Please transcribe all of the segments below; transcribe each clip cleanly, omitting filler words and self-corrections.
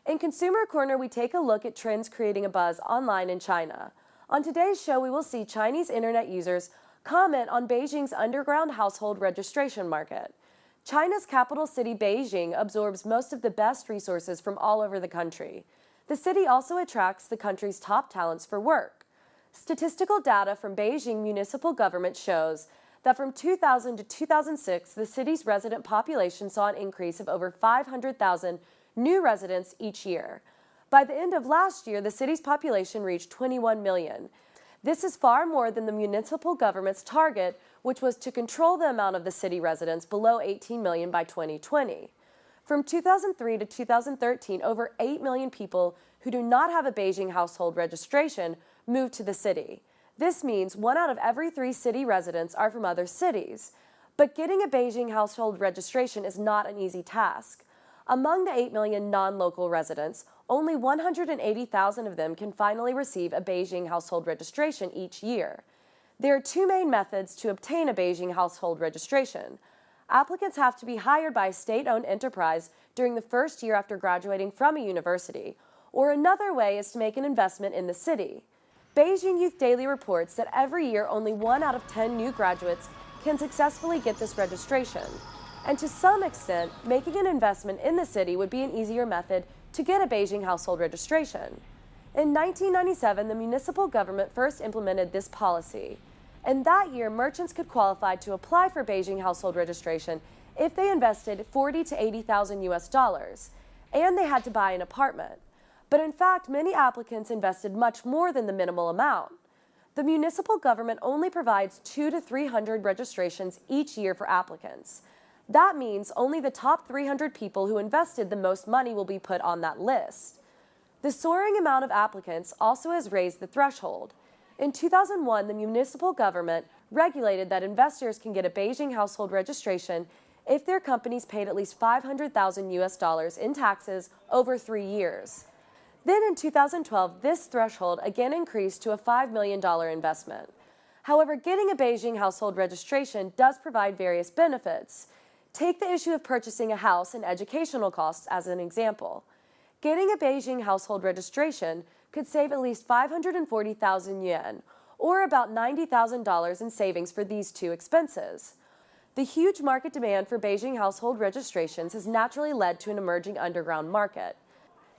In Consumer Corner, we take a look at trends creating a buzz online in China. On today's show, we will see Chinese internet users comment on Beijing's underground household registration market. China's capital city, Beijing, absorbs most of the best resources from all over the country. The city also attracts the country's top talents for work. Statistical data from Beijing municipal government shows that from 2000 to 2006, the city's resident population saw an increase of over 500,000 new residents each year. By the end of last year, the city's population reached 21 million. This is far more than the municipal government's target, which was to control the amount of the city residents below 18 million by 2020. From 2003 to 2013, over 8 million people who do not have a Beijing household registration moved to the city. This means 1 out of every 3 city residents are from other cities. But getting a Beijing household registration is not an easy task. Among the 8 million non-local residents, only 180,000 of them can finally receive a Beijing household registration each year. There are 2 main methods to obtain a Beijing household registration. Applicants have to be hired by a state-owned enterprise during the first year after graduating from a university, or another way is to make an investment in the city. Beijing Youth Daily reports that every year only 1 out of 10 new graduates can successfully get this registration. And to some extent, making an investment in the city would be an easier method to get a Beijing household registration. In 1997, the municipal government first implemented this policy. And that year, merchants could qualify to apply for Beijing household registration if they invested $40,000 to $80,000, and they had to buy an apartment. But in fact, many applicants invested much more than the minimal amount. The municipal government only provides 200 to 300 registrations each year for applicants. That means only the top 300 people who invested the most money will be put on that list. The soaring amount of applicants also has raised the threshold. In 2001, the municipal government regulated that investors can get a Beijing household registration if their companies paid at least $500,000 in taxes over 3 years. Then in 2012, this threshold again increased to a $5 million investment. However, getting a Beijing household registration does provide various benefits. Take the issue of purchasing a house and educational costs as an example. Getting a Beijing household registration could save at least 540,000 yuan, or about $90,000 in savings for these 2 expenses. The huge market demand for Beijing household registrations has naturally led to an emerging underground market.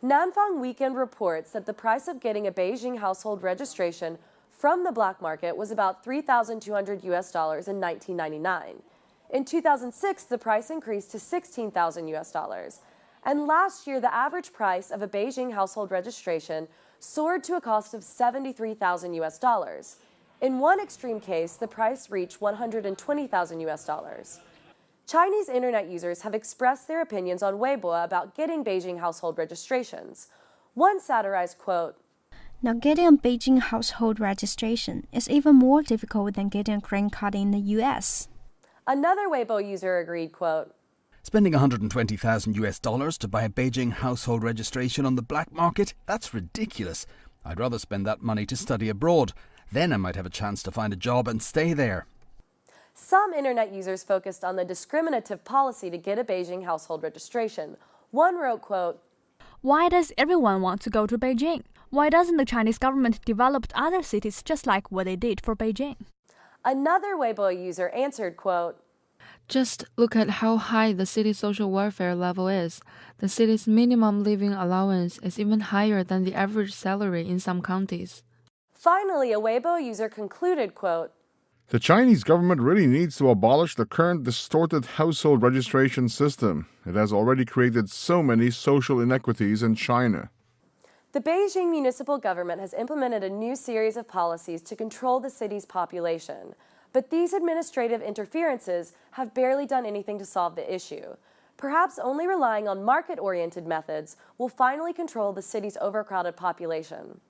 Nanfang Weekend reports that the price of getting a Beijing household registration from the black market was about $3,200 in 1999. In 2006, the price increased to $16,000. And last year, the average price of a Beijing household registration soared to a cost of $73,000. In one extreme case, the price reached $120,000. Chinese internet users have expressed their opinions on Weibo about getting Beijing household registrations. One satirized, quote, "Now getting a Beijing household registration is even more difficult than getting a green card in the US. Another Weibo user agreed, quote, "Spending $120,000 to buy a Beijing household registration on the black market? That's ridiculous. I'd rather spend that money to study abroad. Then I might have a chance to find a job and stay there." Some internet users focused on the discriminative policy to get a Beijing household registration. One wrote, quote, "Why does everyone want to go to Beijing? Why doesn't the Chinese government develop other cities just like what they did for Beijing?" Another Weibo user answered, quote, "Just look at how high the city's social welfare level is. The city's minimum living allowance is even higher than the average salary in some counties." Finally, a Weibo user concluded, quote, "The Chinese government really needs to abolish the current distorted household registration system. It has already created so many social inequities in China." The Beijing municipal government has implemented a new series of policies to control the city's population. But these administrative interferences have barely done anything to solve the issue. Perhaps only relying on market-oriented methods will finally control the city's overcrowded population.